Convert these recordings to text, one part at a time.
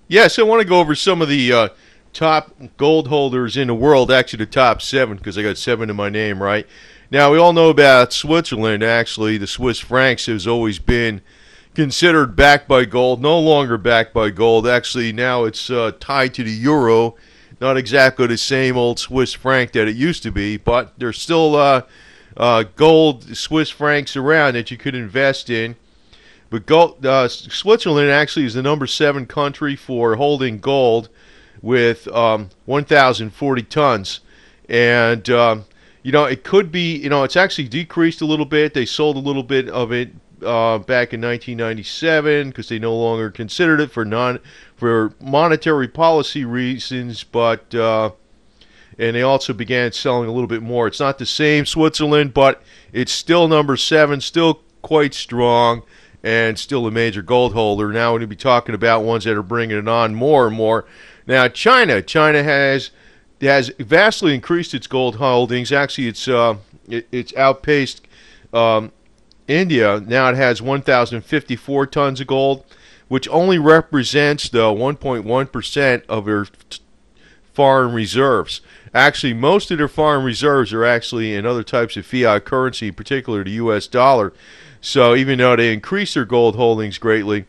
Yes, I want to go over some of the top gold holders in the world, actually the top seven, because I got seven in my name, right? Now, we all know about Switzerland. Actually, the Swiss francs has always been considered backed by gold, no longer backed by gold. Actually, now it's tied to the euro. Not exactly the same old Swiss franc that it used to be, but there's still gold Swiss francs around that you could invest in. But gold, Switzerland actually is the number seven country for holding gold with 1,040 tons. And, it could be, it's actually decreased a little bit. They sold a little bit of it back in 1997 because they no longer considered it for monetary policy reasons, but and they also began selling a little bit more. It's not the same Switzerland, but it's still number seven, still quite strong, and still a major gold holder. Now we're going to be talking about ones that are bringing it on more and more. Now China has vastly increased its gold holdings. Actually, it's outpaced India. Now it has 1,054 tons of gold, which only represents the 1.1% of their foreign reserves. Actually, most of their foreign reserves are actually in other types of fiat currency, particularly the U.S. dollar. So even though they increase their gold holdings greatly,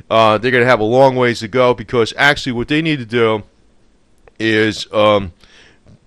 they're going to have a long ways to go, because actually what they need to do is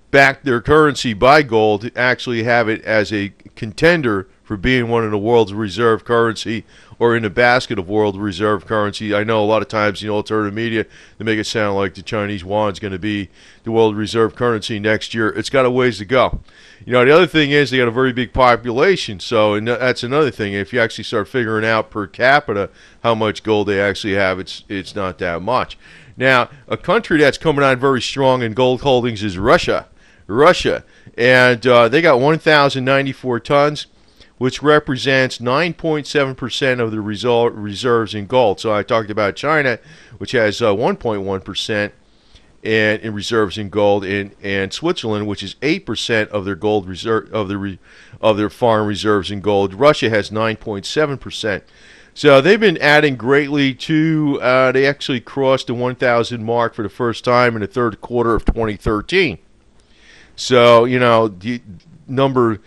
back their currency by gold, to actually have it as a contender for being one of the world's reserve currency, or in the basket of world reserve currency. I know a lot of times, alternative media, they make it sound like the Chinese yuan is going to be the world reserve currency next year. It's got a ways to go. The other thing is they got a very big population, so that's another thing. If you actually start figuring out per capita how much gold they actually have, it's not that much. Now, a country that's coming on very strong in gold holdings is Russia. And they got 1,094 tons, which represents 9.7% of the reserves in gold. So I talked about China, which has 1.1% in reserves in gold, and Switzerland, which is 8% of their gold reserve of their foreign reserves in gold. Russia has 9.7%. So they've been adding greatly to. They actually crossed the 1,000 mark for the first time in the third quarter of 2013. So the number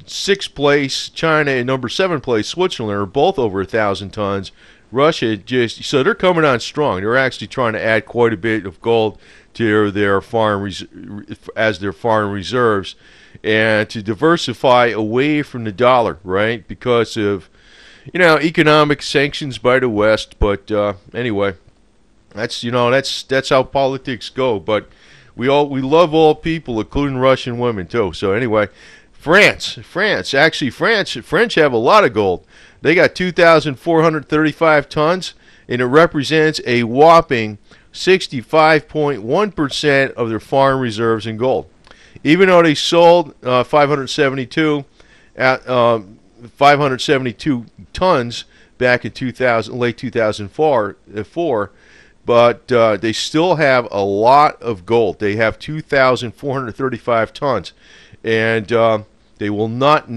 6th place China and number 7th place Switzerland are both over 1,000 tons. Russia so they're coming on strong. They're actually trying to add quite a bit of gold to their foreign reserves, and to diversify away from the dollar, right? Because of economic sanctions by the West. But anyway, that's how politics go. But we love all people, including Russian women too. So anyway. France, French have a lot of gold. They got 2,435 tons, and it represents a whopping 65.1% of their foreign reserves in gold. Even though they sold 572 tons back in late 2004, but they still have a lot of gold. They have 2,435 tons. And they will not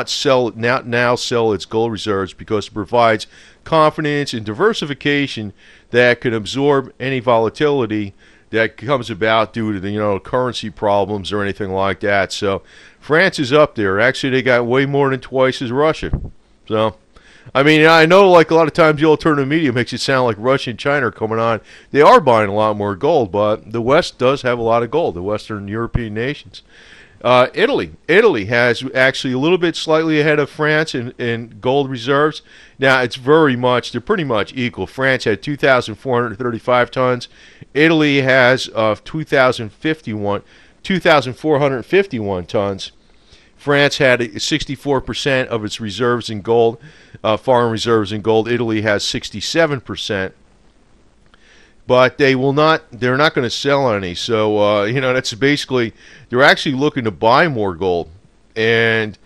sell its gold reserves, because it provides confidence and diversification that can absorb any volatility that comes about due to the currency problems or anything like that. So France is up there. Actually, they got way more than twice as Russia. So I mean, I know like a lot of times the alternative media makes it sound like Russia and China are coming on. They are buying a lot more gold, but the West does have a lot of gold, the Western European nations. Italy has actually a little bit slightly ahead of France in gold reserves. Now, they're pretty much equal. France had 2,435 tons. Italy has 2,451 tons. France had 64% of its reserves in gold, foreign reserves in gold. Italy has 67%. But they're not going to sell any. So, that's basically, they're actually looking to buy more gold. And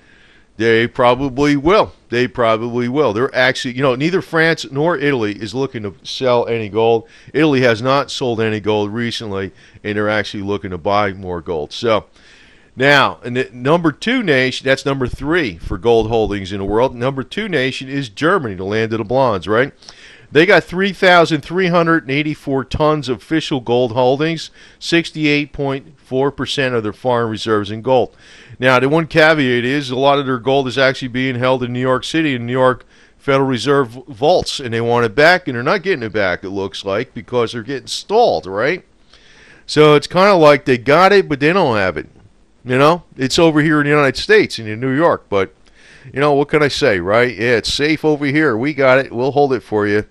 they probably will. They're actually, neither France nor Italy is looking to sell any gold. Italy has not sold any gold recently, and they're actually looking to buy more gold. So, now, and the number two nation, that's number 3 for gold holdings in the world. Number 2 nation is Germany, the land of the blondes, right? They got 3,384 tons of official gold holdings, 68.4% of their foreign reserves in gold. Now, the one caveat is a lot of their gold is actually being held in New York City, in New York Federal Reserve vaults, and they want it back, and they're not getting it back, it looks like, because they're getting stalled, right? So it's kind of like they got it, but they don't have it. You know, it's over here in the United States and in New York, but, you know, what can I say, right? Yeah, it's safe over here. We got it. We'll hold it for you.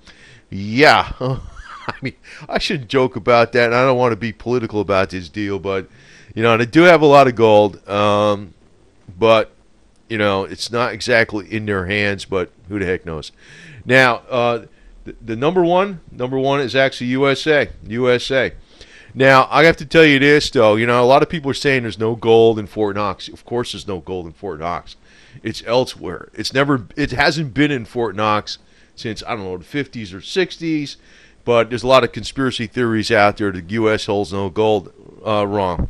Yeah. I mean, I shouldn't joke about that, and I don't want to be political about this deal, but, you know, they do have a lot of gold, but, you know, it's not exactly in their hands, but who the heck knows. Now, the number one is actually USA. Now, I have to tell you this, though. You know, a lot of people are saying there's no gold in Fort Knox. Of course there's no gold in Fort Knox. It's elsewhere. It hasn't been in Fort Knox since, I don't know, the 50s or 60s. But there's a lot of conspiracy theories out there that the U.S. holds no gold. Wrong.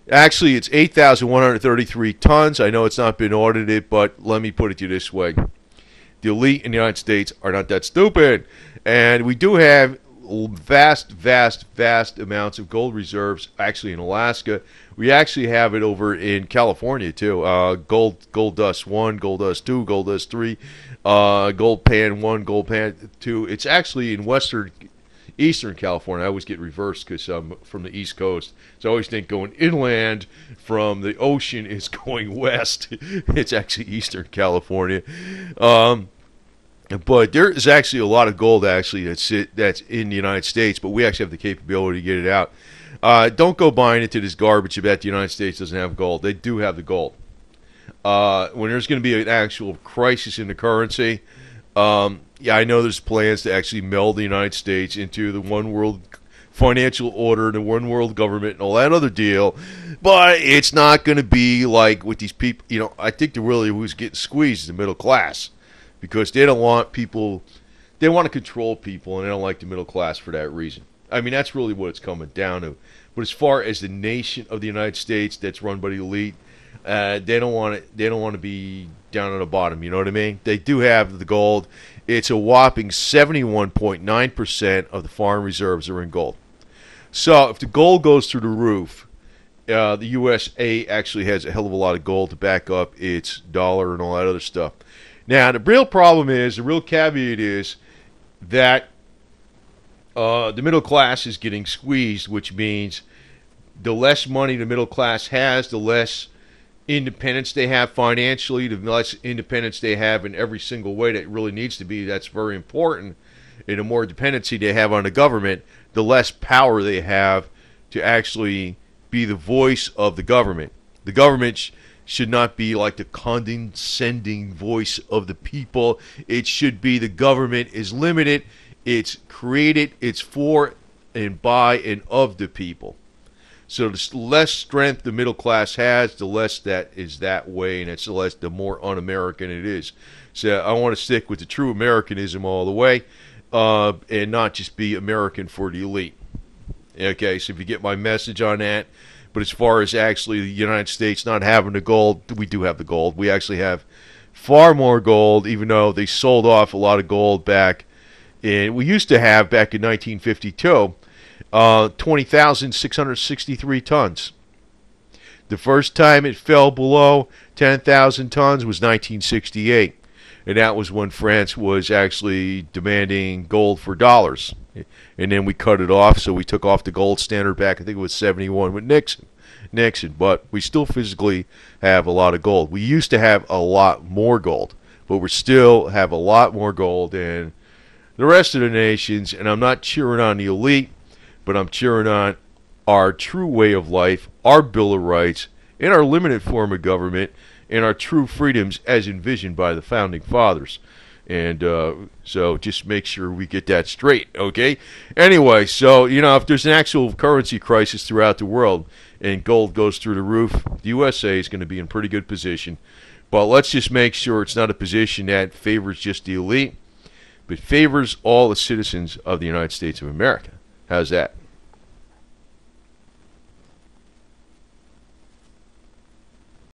Actually, it's 8,133 tons. I know it's not been audited, but let me put it to you this way. The elite in the United States are not that stupid. And we do have vast amounts of gold reserves actually in Alaska. We actually have it over in California too. Gold dust 1, gold dust 2, gold dust 3, gold pan 1, gold pan 2. It's actually in eastern California. I always get reversed because I'm from the East Coast. So I always think going inland from the ocean is going west. It's actually eastern California. But there is actually a lot of gold actually that's in the United States, but we actually have the capability to get it out. Don't go buying into this garbage about the United States doesn't have gold. They do have the gold. When there's going to be an actual crisis in the currency, yeah, I know there's plans to actually meld the United States into the one world financial order, the one world government, and all that other deal. But it's not going to be like with these people. You know, I think who's getting squeezed is the middle class. Because they don't want people, they want to control people, and they don't like the middle class for that reason. I mean, that's really what it's coming down to. But as far as the nation of the United States that's run by the elite, they don't want it. They don't want to be down on the bottom. You know what I mean? They do have the gold. It's a whopping 71.9% of the foreign reserves are in gold. So if the gold goes through the roof, the USA actually has a hell of a lot of gold to back up its dollar and all that other stuff. Now, the real problem is, the real caveat is that the middle class is getting squeezed, which means the less money the middle class has, the less independence they have financially, the less independence they have in every single way that really needs to be. That's very important. And the more dependency they have on the government, the less power they have to actually be the voice of the government. The government should not be like the condescending voice of the people. It should be the government is limited. It's created. It's for and by and of the people. So the less strength the middle class has, the less that is that way, and it's the more un-American it is. So I want to stick with the true Americanism all the way, and not just be American for the elite. Okay, so if you get my message on that. But as far as actually the United States not having the gold, we do have the gold. We actually have far more gold, even though they sold off a lot of gold back in, we used to have back in 1952, 20,663 tons. The first time it fell below 10,000 tons was 1968. And that was when France was actually demanding gold for dollars. And then we cut it off, so we took off the gold standard back, I think it was 71 with Nixon. But we still physically have a lot of gold. We used to have a lot more gold, but we still have a lot more gold than the rest of the nations. And I'm not cheering on the elite, but I'm cheering on our true way of life, our Bill of Rights, and our limited form of government, and our true freedoms as envisioned by the Founding Fathers. And so just make sure we get that straight, okay? Anyway, so, you know, if there's an actual currency crisis throughout the world and gold goes through the roof, the USA is going to be in pretty good position. But let's just make sure it's not a position that favors just the elite, but favors all the citizens of the United States of America. How's that?